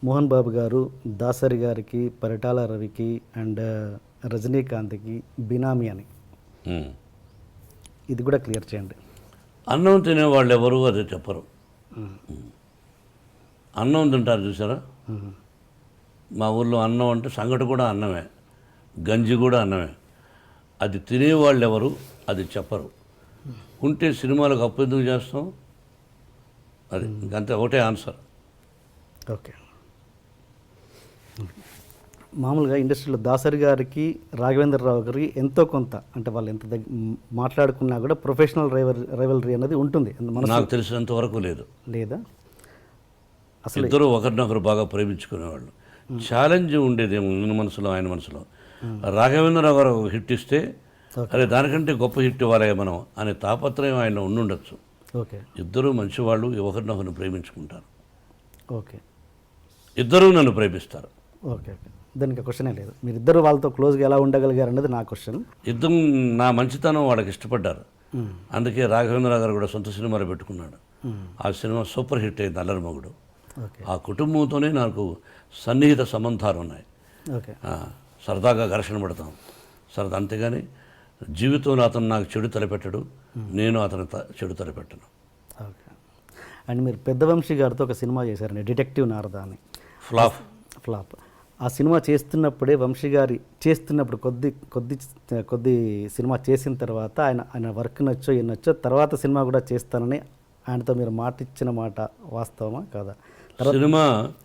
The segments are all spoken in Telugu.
మోహన్ బాబు గారు దాసరి గారికి, పరిటాల రవికి అండ్ రజనీకాంత్కి బినామీ అని, ఇది కూడా క్లియర్ చేయండి. అన్నం తినేవాళ్ళు ఎవరు అది చెప్పరు. అన్నం తింటారు చూసారా, మా ఊళ్ళో అన్నం అంటే సంగటి కూడా అన్నమే, గంజి కూడా అన్నమే. అది తినేవాళ్ళు ఎవరు అది చెప్పరు. ఉంటే సినిమాలకు అప్పు ఎందుకు చేస్తాం, అది ఇంకంతే, ఒకటే ఆన్సర్. ఓకే. మామూలుగా ఇండస్ట్రీలో దాసరి గారికి, రాఘవేంద్రరావు గారికి ఎంతో కొంత, అంటే వాళ్ళు ఎంత మాట్లాడుకున్నా కూడా ప్రొఫెషనల్ రైవలరీ అనేది ఉంటుంది. నాకు తెలిసినంత వరకు లేదు. లేదా అసలు ఇద్దరు ఒకరినొకరు బాగా ప్రేమించుకునేవాళ్ళు. ఛాలెంజ్ ఉండేది ನನ್ನ మనసులో, ఆయన మనసులో. రాఘవేంద్రరావు గారు ఒక హిట్ ఇస్తే అరే దానికంటే గొప్ప హిట్ ఇవ్వాలి మనం అనే తాపత్రయం ఆయన ఉండుండొచ్చు. ఓకే. ఇద్దరూ మంచివాళ్ళు, ఒకరినొకరిని ప్రేమించుకుంటారు. ఓకే. ఇద్దరూ నన్ను ప్రేమిస్తారు. ఓకే. ఓకే, దానికి క్వశ్చనే లేదు. మీరిద్దరు వాళ్ళతో క్లోజ్గా ఎలా ఉండగలిగారు అన్నది నా క్వశ్చన్. ఇద్దరు నా మంచితనం వాళ్ళకి ఇష్టపడ్డారు. అందుకే రాఘవేంద్రరావు గారు కూడా సొంత సినిమాలు పెట్టుకున్నాడు. ఆ సినిమా సూపర్ హిట్ అయింది, అల్లరి మొగుడు. ఆ కుటుంబంతోనే నాకు సన్నిహిత సంబంధాలు ఉన్నాయి. ఓకే. సరదాగా ఘర్షణ పడతాం సరదా, అంతేగాని జీవితంలో అతను నాకు చెడు తలపెట్టడు, నేను అతను చెడు తలపెట్టను. ఓకే. అండ్ మీరు పెద్దవంశీ గారితో ఒక సినిమా చేశారండి, డిటెక్టివ్ నారదా అని. ఫ్లాప్. ఆ సినిమా చేస్తున్నప్పుడే, వంశీ గారి చేస్తున్నప్పుడు కొద్ది సినిమా చేసిన తర్వాత ఆయన వర్క్ నచ్చో ఏం నచ్చో తర్వాత సినిమా కూడా చేస్తానని ఆయనతో మీరు మాట ఇచ్చిన మాట వాస్తవమా కాదా? సినిమా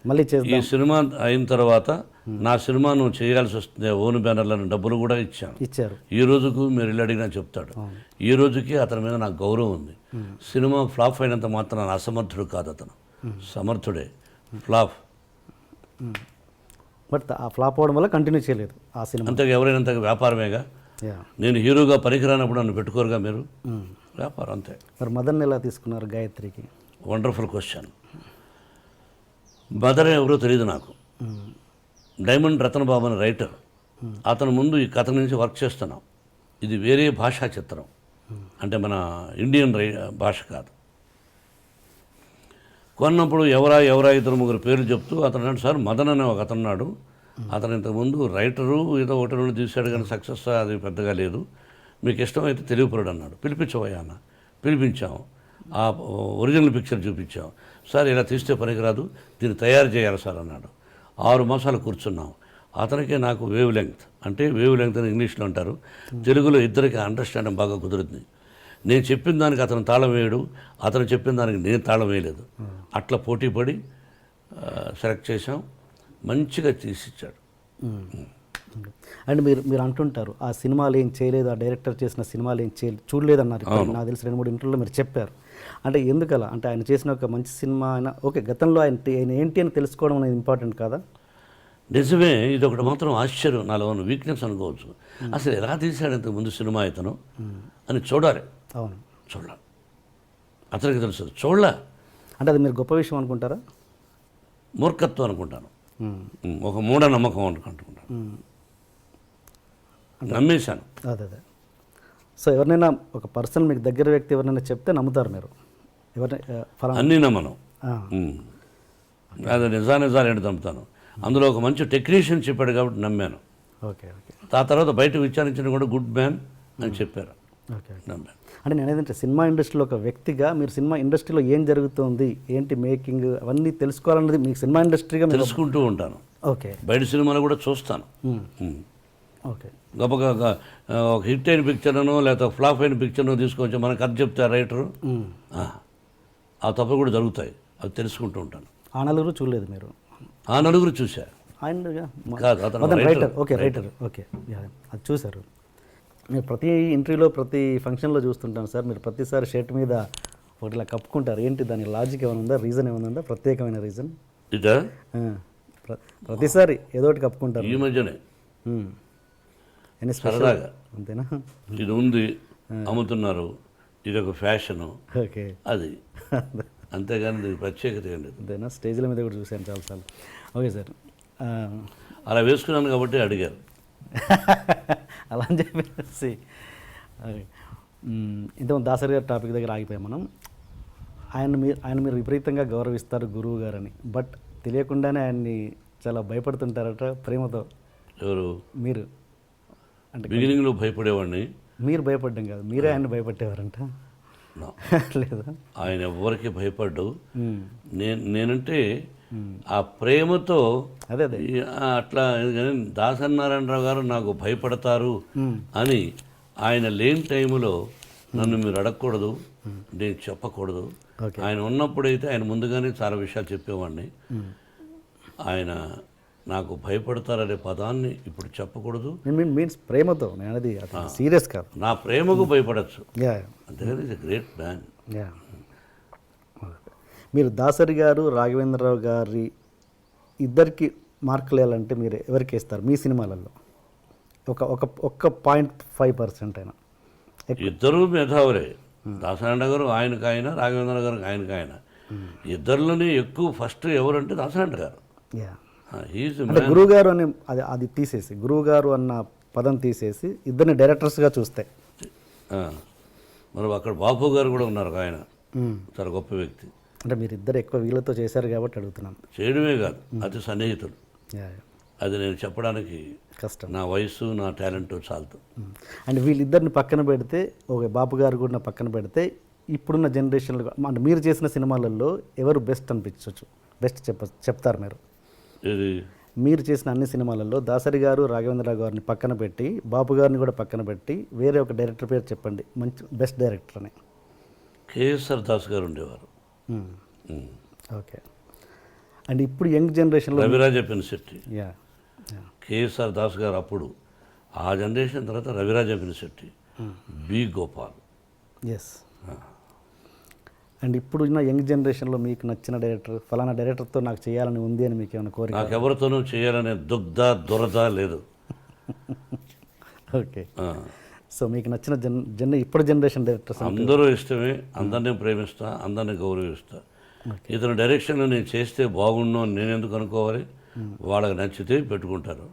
మళ్ళీ ఈ సినిమా అయిన తర్వాత నా సినిమా నువ్వు చేయాల్సి వస్తుంది, ఓన్ బ్యానర్లను డబ్బులు కూడా ఇచ్చారు. ఈ రోజుకు మీరు ఇల్లు అడిగినా చెప్తాడు. ఈ రోజుకి అతని మీద నాకు గౌరవం ఉంది. సినిమా ఫ్లాప్ అయినంత మాత్రం అసమర్థుడు కాదు, అతను సమర్థుడే. ఫ్లాప్ బట్ ఆ ఫ్లాప్ అవడం వల్ల కంటిన్యూ చేయలేదు ఆ సినిమా. అంతగా ఎవరైనంత వ్యాపారమేగా. నేను హీరోగా పనికిరానప్పుడు నన్ను పెట్టుకోరుగా మీరు, వ్యాపారం అంతే. మరి మదన్ ఎలా తీసుకున్నారు గాయత్రికి? Wonderful question. మదర్ ఎవరో తెలియదు నాకు. డైమండ్ రతన్ బాబు అని రైటర్, అతను ముందు ఈ కథ నుంచి వర్క్ చేస్తున్నాం. ఇది వేరే భాషా చిత్రం, అంటే మన ఇండియన్ భాష కాదు. కొన్నప్పుడు ఎవరా ఇద్దరు ముగ్గురు పేర్లు చెప్తూ అతను అన్నాడు, సార్ మదన్ అనే ఒక అతనున్నాడు, అతను ఇంతకుముందు రైటరు ఏదో ఒకటి రెండు తీశాడు కానీ సక్సెస్ అది పెద్దగా లేదు, మీకు ఇష్టమైతే తెలియపరుడు అన్నాడు. పిలిపించవయ్యా అన్న. పిలిపించాము. ఆ ఒరిజినల్ పిక్చర్ చూపించాం. సార్ ఇలా తీస్తే పనికిరాదు, దీన్ని తయారు చేయాలి సార్ అన్నాడు. 6 మాసాలు కూర్చున్నాం. అతనికి నాకు వేవ్ లెంగ్త్, అంటే వేవ్ లెంగ్త్ అని ఇంగ్లీష్లో అంటారు, తెలుగులో ఇద్దరికి అండర్స్టాండింగ్ బాగా కుదురుతుంది. నేను చెప్పిన దానికి అతను తాళం వేయడు, అతను చెప్పిన దానికి నేను తాళం వేయలేదు. అట్లా పోటీ పడి సెలెక్ట్ చేసాం, మంచిగా తీసిచ్చాడు. అండ్ మీరు అంటుంటారు ఆ సినిమాలు ఏం చేయలేదు, ఆ డైరెక్టర్ చేసిన సినిమాలు ఏం చూడలేదు అన్నారు. నాకు తెలిసి 2-3 ఇంటర్వ్యూలో మీరు చెప్పారు. అంటే ఎందుకలా? అంటే ఆయన చేసిన ఒక మంచి సినిమా అయినా ఓకే, గతంలో ఆయన ఏంటి అని తెలుసుకోవడం అనేది ఇంపార్టెంట్ కాదా? నిజమే. ఇది ఒకటి మాత్రం ఆశ్చర్యం, నాలో ఉన్న వీక్నెస్ అనుకోవచ్చు. అసలు ఎలా తీశాడు ఇంతకు ముందు సినిమా ఇతను అని చూడాలి. అవును, చూడాలి. అతనికి తెలుసు, చూడలే అంటే అది మీరు గొప్ప విషయం అనుకుంటారా? మూర్ఖత్వం అనుకుంటాను, ఒక మూఢనమ్మకం అనుకుంటాను. నమ్మేశాను. అదే. సో ఎవరినైనా ఒక పర్సన్ మీకు దగ్గర వ్యక్తి ఎవరైనా చెప్తే నమ్ముతారు మీరు? అన్నీ నమ్మను, అది నిజాలు ఏంటి నమ్ముతాను. అందులో ఒక మంచి టెక్నీషియన్ చెప్పాడు కాబట్టి నమ్మాను. ఓకే. ఆ తర్వాత బయట విచారించిన కూడా గుడ్ మ్యాన్ అని చెప్పారు. ఓకే. నమ్మాను. అంటే నేను ఏదంటే సినిమా ఇండస్ట్రీలో ఒక వ్యక్తిగా మీరు సినిమా ఇండస్ట్రీలో ఏం జరుగుతుంది, ఏంటి మేకింగ్, అవన్నీ తెలుసుకోవాలన్నది మీకు సినిమా ఇండస్ట్రీగా తెలుసుకుంటూ ఉంటాను. ఓకే. బయట సినిమాలు కూడా చూస్తాను. ఓకే. గొప్పగా ఒక హిట్ అయిన పిక్చర్ను లేకపోతే ఫ్లాప్ అయిన పిక్చర్ను తీసుకొచ్చి మనకు కథ చెప్తారు రైటరు, ఆ తప్పులు కూడా జరుగుతాయి, అది తెలుసుకుంటూ ఉంటాను. ఆ నలుగురు చూడలేదు మీరు? ఆ నలుగురు చూసా. కాదు, అతను రైటర్. Okay, writer. ఓకే, అది చూశారు. మీరు ప్రతి ఇంటర్వ్యూలో ప్రతి ఫంక్షన్లో చూస్తుంటాను సార్, మీరు ప్రతిసారి షర్ట్ మీద ఒకటిలా కప్పుకుంటారు. ఏంటి దాని లాజిక్ ఏమైనా ఉందా, రీజన్ ఏమైనా ఉందా, ప్రత్యేకమైన రీజన్? ఇదా ప్రతిసారి ఏదో ఒకటి కప్పుకుంటారు. ఈ మధ్యనే సరదాగా అంతేనా? ఇది ఉంది, అమ్ముతున్నారు, ఇది ఒక ఫ్యాషను. ఓకే, అది అంతేగాని దీనికి ప్రత్యేకత ఏం లేదు. అంతేనా? స్టేజ్ల మీద కూడా చూశాను చాలాసార్లు. ఓకే సార్, అలా వేసుకున్నాను కాబట్టి అడిగారు. అలా అని చెప్పేసి ఇంతకుముందు దాసరి గారి టాపిక్ దగ్గర ఆగిపోయాం మనం. ఆయన మీరు విపరీతంగా గౌరవిస్తారు గురువు గారని, బట్ తెలియకుండానే ఆయన్ని చాలా భయపడుతుంటారట ప్రేమతో. ఎవరు? మీరు. అంటే బిగినింగ్లో భయపడేవాడిని. మీరు భయపడ్డం కాదు, మీరే ఆయన భయపట్టేవారంట. No. లేదా? ఆయన ఎవ్వరికి భయపడ్డు. నేనంటే ఆ ప్రేమతో అదే అదే అట్లా దాసనారాయణరావు గారు నాకు భయపడతారు అని ఆయన లేని టైంలో నన్ను మీరు అడగకూడదు, నేను చెప్పకూడదు. ఆయన ఉన్నప్పుడైతే ఆయన ముందుగానే చాలా విషయాలు చెప్పేవాడిని. ఆయన నాకు భయపడతారనే పదాన్ని ఇప్పుడు చెప్పకూడదు. మీన్స్ ప్రేమతో, నేను అది సీరియస్ కాదు. నా ప్రేమకు భయపడచ్చు, యా అంతేగాని is a great man. Yeah. మీరు దాసరి గారు రాఘవేంద్రరావు గారి ఇద్దరికి మార్కులు వేయాలంటే మీరు ఎవరికి వేస్తారు మీ సినిమాలలో? ఒక్క 0.5% అయినా. ఇద్దరు మేధావులే. దాసనారాయణ గారు ఆయనకు ఆయన, రాఘవేంద్ర గారు ఆయనకు ఆయన. ఇద్దరిలోనే ఎక్కువ ఫస్ట్ ఎవరంటే దాసనారాయణ గారు. యా. హీఈస్ అంటే గురువు గారు అని అది తీసేసి, గురువు గారు అన్న పదం తీసేసి ఇద్దరిని డైరెక్టర్స్గా చూస్తే. మరి అక్కడ బాపు గారు కూడా ఉన్నారు, ఆయన చాలా గొప్ప వ్యక్తి. అంటే మీరు ఇద్దరు ఎక్కువ వీళ్ళతో చేశారు కాబట్టి అడుగుతున్నాను. చేయడమే కాదు, అతి సన్నిహితుడు. యా. అది నేను చెప్పడానికి కష్టం. నా వయసు నా టాలెంట్ చాలదు. అండ్ వీళ్ళిద్దరిని పక్కన పెడితే, ఓకే బాపు గారు కూడా పక్కన పెడితే, ఇప్పుడున్న జనరేషన్లో అంటే మీరు చేసిన సినిమాలలో ఎవరు బెస్ట్ అనిపించవచ్చు? బెస్ట్ చెప్తారు మీరు? ఇది మీరు చేసిన అన్ని సినిమాలలో దాసరి గారు రాఘవేంద్రరావు గారిని పక్కన పెట్టి, బాపు గారిని కూడా పక్కన పెట్టి, వేరే ఒక డైరెక్టర్ పేరు చెప్పండి, మంచి బెస్ట్ డైరెక్టర్ అని. కేఎస్ఆర్ దాస్ గారు ఉండేవారు. ఓకే. అండ్ ఇప్పుడు యంగ్ జనరేషన్లో రవిరాజ పినిశెట్టి. యా. కేఎస్ఆర్ దాస్ గారు అప్పుడు, ఆ జనరేషన్ తర్వాత Raviraja Pinisetty, B Gopal. Yes. And ఇప్పుడున్న యంగ్ జనరేషన్లో మీకు నచ్చిన డైరెక్టర్, ఫలానా డైరెక్టర్తో నాకు చేయాలని ఉంది అని మీకు ఏమైనా కోరిక? నాకు ఎవరితోనూ చేయాలనే దురద లేదు. ఓకే. సో మీకు నచ్చిన ఇప్పుడు జనరేషన్ డైరెక్టర్స్ అందరూ ఇష్టమే, అందరినీ ప్రేమిస్తా, అందరినీ గౌరవిస్తా. ఇతని డైరెక్షన్లో నేను చేస్తే బాగుండు అని నేను ఎందుకు అనుకోవాలి? వాళ్ళకి నచ్చితే పెట్టుకుంటారు.